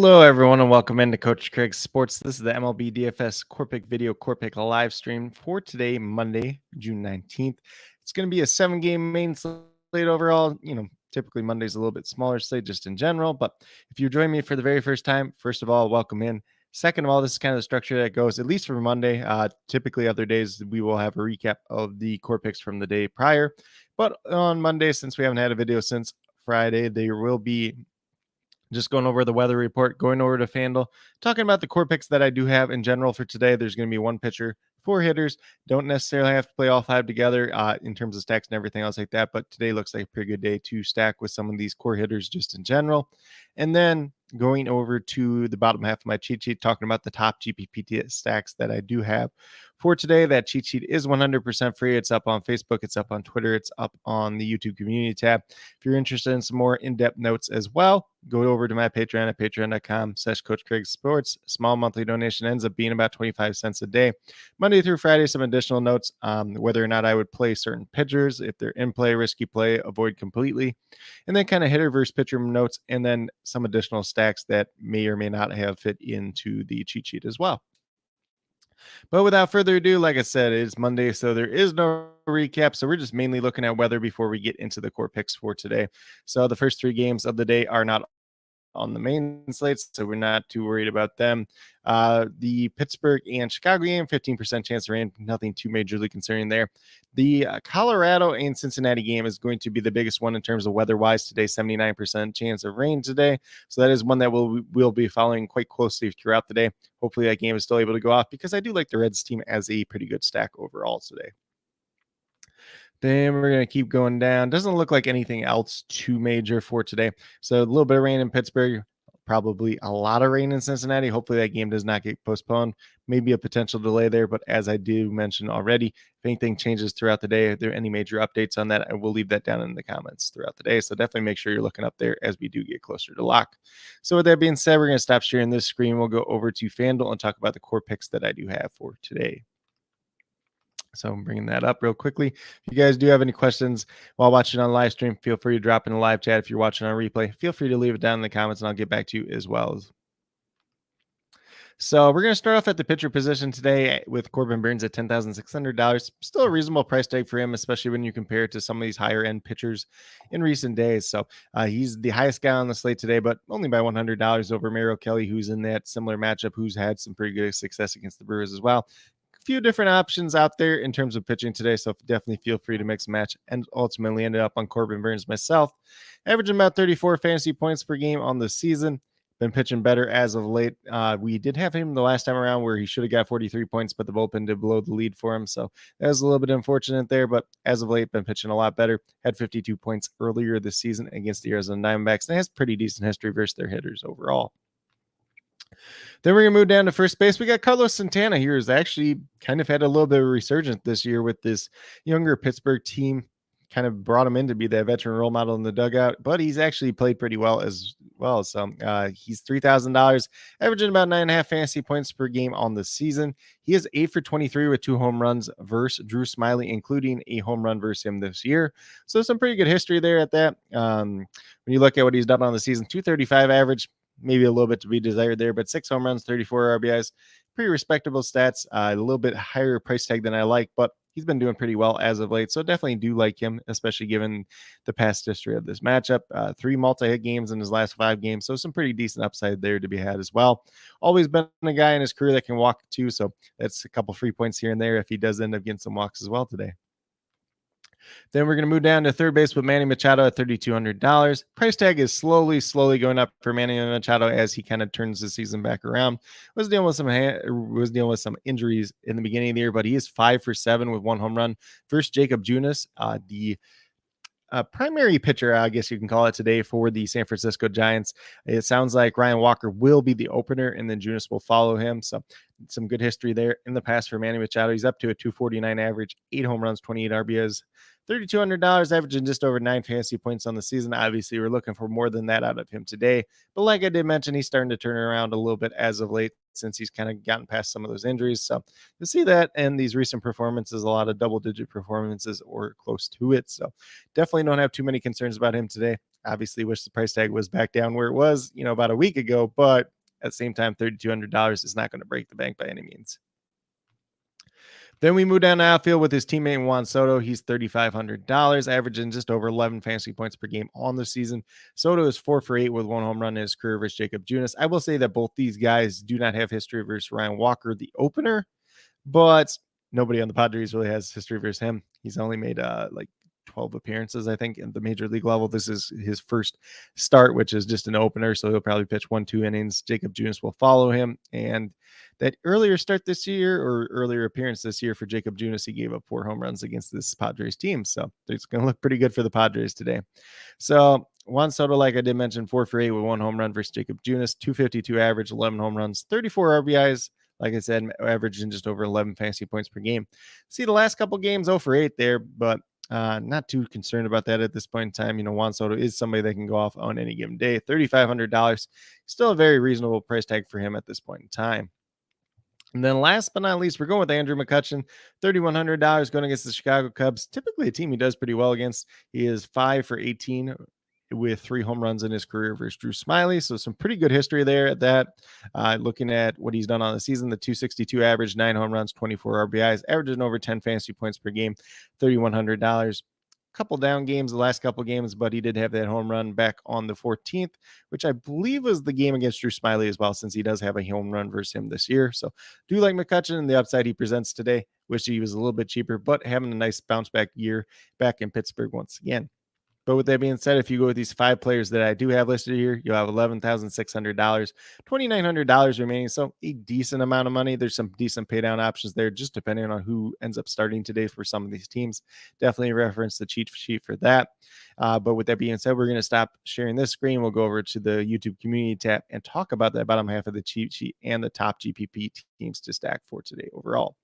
Hello, everyone, and welcome into Coach Craig's Sports. This is the MLB DFS Core Pick video Core Pick live stream for today, Monday, June 19th. It's going to be a 7-game main slate overall. Typically Monday's a little bit smaller slate just in general, but if you're joining me for the very first time, first of all, welcome in. Second of all, this is kind of the structure that goes, at least for Monday. Typically, other days we will have a recap of the core picks from the day prior. But on Monday, since we haven't had a video since Friday, there will be just going over the weather report, going over to FanDuel, talking about the core picks that I do have in general for today. There's going to be one pitcher, 4 hitters. Don't necessarily have to play all 5 together in terms of stacks and everything else like that. But today looks like a pretty good day to stack with some of these core hitters just in general. And then going over to the bottom half of my cheat sheet, talking about the top GPP stacks that I do have for today. That cheat sheet is 100% free. It's up on Facebook. It's up on Twitter. It's up on the YouTube community tab. If you're interested in some more in-depth notes as well, go over to my Patreon at patreon.com/Coach Craig Sports. Small monthly donation ends up being about 25 cents a day. Monday through Friday, some additional notes, whether or not I would play certain pitchers, if they're in play, risky play, avoid completely, and then kind of hitter versus pitcher notes, and then some additional stacks that may or may not have fit into the cheat sheet as well. But without further ado, like I said, it's Monday, so there is no recap. So we're just mainly looking at weather before we get into the core picks for today. So the first 3 games of the day are not on the main slates, so we're not too worried about them. The Pittsburgh and Chicago game, 15% chance of rain, nothing too majorly concerning there. The Colorado and Cincinnati game is going to be the biggest one in terms of weather-wise today, 79% chance of rain today. So that is one that we'll be following quite closely throughout the day. Hopefully that game is still able to go off because I do like the Reds team as a pretty good stack overall today. Then we're going to keep going down. Doesn't look like anything else too major for today. So a little bit of rain in Pittsburgh, probably a lot of rain in Cincinnati. Hopefully that game does not get postponed. Maybe a potential delay there, but as I do mention already, if anything changes throughout the day, if there are any major updates on that, I will leave that down in the comments throughout the day. So definitely make sure you're looking up there as we do get closer to lock. So with that being said, we're going to stop sharing this screen. We'll go over to FanDuel and talk about the core picks that I do have for today. So I'm bringing that up real quickly. If you guys do have any questions while watching on live stream, feel free to drop in the live chat. If you're watching on replay, feel free to leave it down in the comments and I'll get back to you as well. So we're going to start off at the pitcher position today with Corbin Burnes at $10,600. Still a reasonable price tag for him, especially when you compare it to some of these higher end pitchers in recent days. So he's the highest guy on the slate today, but only by $100 over Merrill Kelly, who's in that similar matchup, who's had some pretty good success against the Brewers as well. Few different options out there in terms of pitching today, so definitely feel free to mix and match, and ultimately ended up on Corbin Burnes myself, averaging about 34 fantasy points per game on the season. Been pitching better as of late. We did have him the last time around where he should have got 43 points, but the bullpen did blow the lead for him, so that was a little bit unfortunate there, but as of late, been pitching a lot better. Had 52 points earlier this season against the Arizona Diamondbacks, and has pretty decent history versus their hitters overall. Then we're going to move down to first base. We got Carlos Santana here, who's actually kind of had a little bit of a resurgence this year with this younger Pittsburgh team. Kind of brought him in to be that veteran role model in the dugout, but he's actually played pretty well as well. So he's $3,000, averaging about 9.5 fantasy points per game on the season. He is 8 for 23 with 2 home runs versus Drew Smyly, including a home run versus him this year. So some pretty good history there at that. When you look at what he's done on the season, 235 average, maybe a little bit to be desired there, but 6 home runs, 34 RBIs, pretty respectable stats. A little bit higher price tag than I like, but he's been doing pretty well as of late. So definitely do like him, especially given the past history of this matchup. 3 multi-hit games in his last 5 games. So some pretty decent upside there to be had as well. Always been a guy in his career that can walk too. So that's a couple free points here and there if he does end up getting some walks as well today. Then we're going to move down to third base with Manny Machado at $3,200. Price tag is slowly going up for Manny Machado as he kind of turns the season back around. Was dealing with some injuries in the beginning of the year, but he is 5 for 7 with 1 home run versus Jacob Junis, the primary pitcher, I guess you can call it today, for the San Francisco Giants. It sounds like Ryan Walker will be the opener, and then Junis will follow him. So some good history there in the past for Manny Machado. He's up to a 249 average, 8 home runs, 28 RBIs, $3,200, averaging just over 9 fantasy points on the season. Obviously, we're looking for more than that out of him today. But like I did mention, he's starting to turn around a little bit as of late since he's kind of gotten past some of those injuries. So you'll see that in these recent performances, a lot of double-digit performances or close to it. So definitely don't have too many concerns about him today. Obviously wish the price tag was back down where it was, about a week ago, but at the same time, $3,200 is not going to break the bank by any means. Then we move down to outfield with his teammate Juan Soto. He's $3,500, averaging just over 11 fantasy points per game on the season. Soto is 4 for 8 with 1 home run in his career versus Jacob Junis. I will say that both these guys do not have history versus Ryan Walker, the opener, but nobody on the Padres really has history versus him. He's only made like 12 appearances, I think, at the major league level. This is his first start, which is just an opener, so he'll probably pitch 1-2 innings. Jacob Junis will follow him, and that earlier start this year, or earlier appearance this year for Jacob Junis, he gave up 4 home runs against this Padres team, so it's going to look pretty good for the Padres today. So Juan Soto, like I did mention, 4 for 8 with 1 home run versus Jacob Junis, 252 average, 11 home runs, 34 RBIs. Like I said, averaging just over 11 fantasy points per game. See the last couple games, 0 for 8 there, but not too concerned about that at this point in time. Juan Soto is somebody that can go off on any given day. $3,500, still a very reasonable price tag for him at this point in time. And then last but not least, we're going with Andrew McCutchen, $3,100 going against the Chicago Cubs. Typically a team he does pretty well against. He is 5 for 18 with 3 home runs in his career versus Drew Smyly. So some pretty good history there at that. Looking at what he's done on the season, the 262 average, 9 home runs, 24 RBIs, averaging over 10 fantasy points per game, $3,100. Couple down games the last couple games, but he did have that home run back on the 14th, which I believe was the game against Drew Smyly as well, since he does have a home run versus him this year. So do like McCutchen and the upside he presents today. Wish he was a little bit cheaper, but having a nice bounce back year back in Pittsburgh once again. But with that being said, if you go with these 5 players that I do have listed here, you'll have $11,600, $2,900 remaining. So a decent amount of money. There's some decent pay down options there, just depending on who ends up starting today for some of these teams. Definitely reference the cheat sheet for that. But with that being said, we're going to stop sharing this screen. We'll go over to the YouTube community tab and talk about that bottom half of the cheat sheet and the top GPP teams to stack for today overall.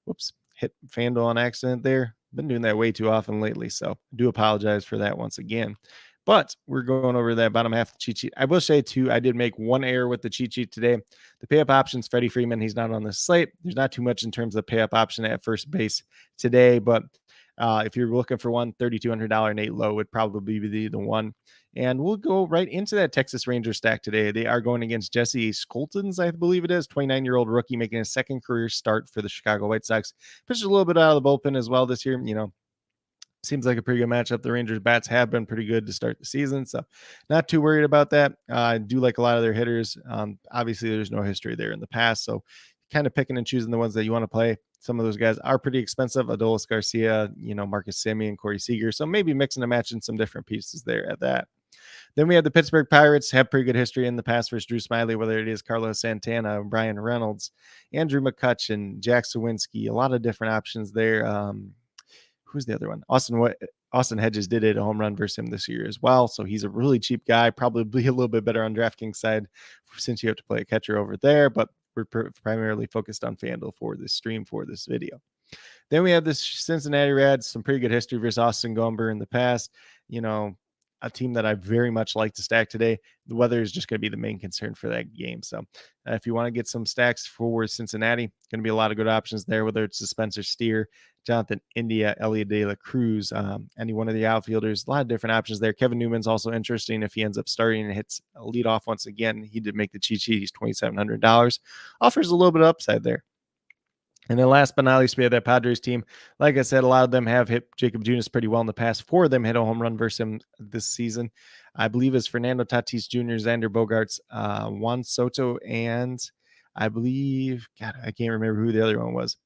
Whoops, hit FanDuel on accident there. Been doing that way too often lately, so I do apologize for that once again. But we're going over that bottom half of the cheat sheet. I will say, too, I did make one error with the cheat sheet today. The pay-up options, Freddie Freeman, he's not on the slate. There's not too much in terms of pay-up option at first base today, but if you're looking for one, $3,200 Nate Lowe would probably be the one. And we'll go right into that Texas Rangers stack today. They are going against Jesse Scholtens, I believe it is, 29-year-old rookie making his second career start for the Chicago White Sox. Pitched a little bit out of the bullpen as well this year. Seems like a pretty good matchup. The Rangers bats have been pretty good to start the season, so not too worried about that. I do like a lot of their hitters. Obviously, there's no history there in the past, so kind of picking and choosing the ones that you want to play. Some of those guys are pretty expensive. Adolis Garcia, Marcus Semien, Corey Seager. So maybe mixing and matching some different pieces there at that. Then we have the Pittsburgh Pirates, have pretty good history in the past versus Drew Smyly, whether it is Carlos Santana, Brian Reynolds, Andrew McCutchen, Jack Sawinski, a lot of different options there. Who's the other one? Austin Hedges did it a home run versus him this year as well. So he's a really cheap guy, probably a little bit better on DraftKings side since you have to play a catcher over there, but we're primarily focused on FanDuel for this stream for this video. Then we have this Cincinnati Reds, some pretty good history versus Austin Gomber in the past. A team that I very much like to stack today. The weather is just going to be the main concern for that game. So if you want to get some stacks for Cincinnati, going to be a lot of good options there, whether it's Spencer Steer, Jonathan India, Elliot De La Cruz, any one of the outfielders, a lot of different options there. Kevin Newman's also interesting if he ends up starting and hits a leadoff once again. He did make the cheat sheet. He's $2,700. Offers a little bit of upside there. And then last but not least, we have that Padres team. Like I said, a lot of them have hit Jacob Junis pretty well in the past. 4 of them hit a home run versus him this season. I believe it's Fernando Tatis Jr., Xander Bogaerts, Juan Soto, and I believe, God, I can't remember who the other one was.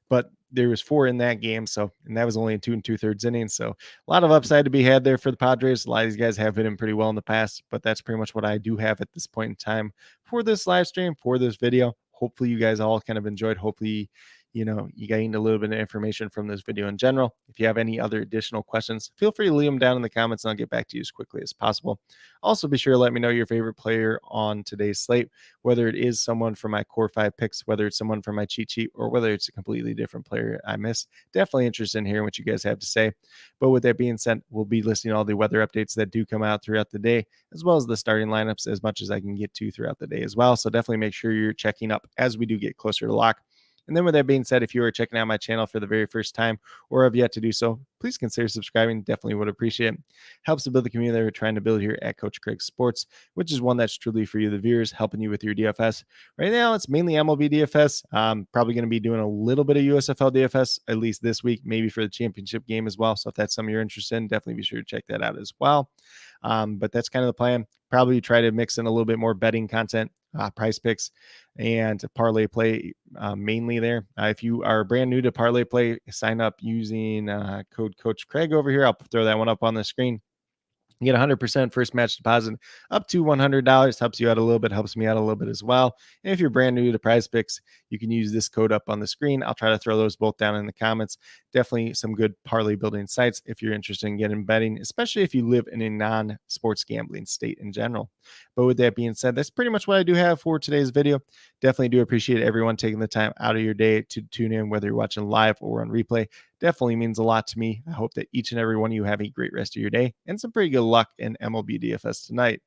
But there was 4 in that game, and that was only in 2 2/3 innings. So a lot of upside to be had there for the Padres. A lot of these guys have hit him pretty well in the past, but that's pretty much what I do have at this point in time for this live stream, for this video. Hopefully you guys all kind of enjoyed. Hopefully, you gained a little bit of information from this video in general. If you have any other additional questions, feel free to leave them down in the comments and I'll get back to you as quickly as possible. Also, be sure to let me know your favorite player on today's slate, whether it is someone from my core 5 picks, whether it's someone from my cheat sheet, or whether it's a completely different player I missed. Definitely interested in hearing what you guys have to say. But with that being said, we'll be listing all the weather updates that do come out throughout the day, as well as the starting lineups as much as I can get to throughout the day as well. So definitely make sure you're checking up as we do get closer to lock. And then with that being said, if you are checking out my channel for the very first time or have yet to do so, please consider subscribing. Definitely would appreciate it. Helps to build the community that we're trying to build here at Coach Craig Sports, which is one that's truly for you, the viewers, helping you with your DFS. Right now, it's mainly MLB DFS. Probably going to be doing a little bit of USFL DFS, at least this week, maybe for the championship game as well. So if that's something you're interested in, definitely be sure to check that out as well. But that's kind of the plan. Probably try to mix in a little bit more betting content, price picks, and parlay play mainly there. If you are brand new to parlay play, sign up using code Coach Craig over here. I'll throw that one up on the screen. You get 100% first match deposit up to $100. Helps you out a little bit, helps me out a little bit as well. And if you're brand new to Prize Picks, you can use this code up on the screen. I'll try to throw those both down in the comments. Definitely some good parlay building sites if you're interested in getting betting, especially if you live in a non-sports gambling state in general. But with that being said, that's pretty much what I do have for today's video. Definitely do appreciate everyone taking the time out of your day to tune in, whether you're watching live or on replay. Definitely means a lot to me. I hope that each and every one of you have a great rest of your day and some pretty good luck in MLB DFS tonight.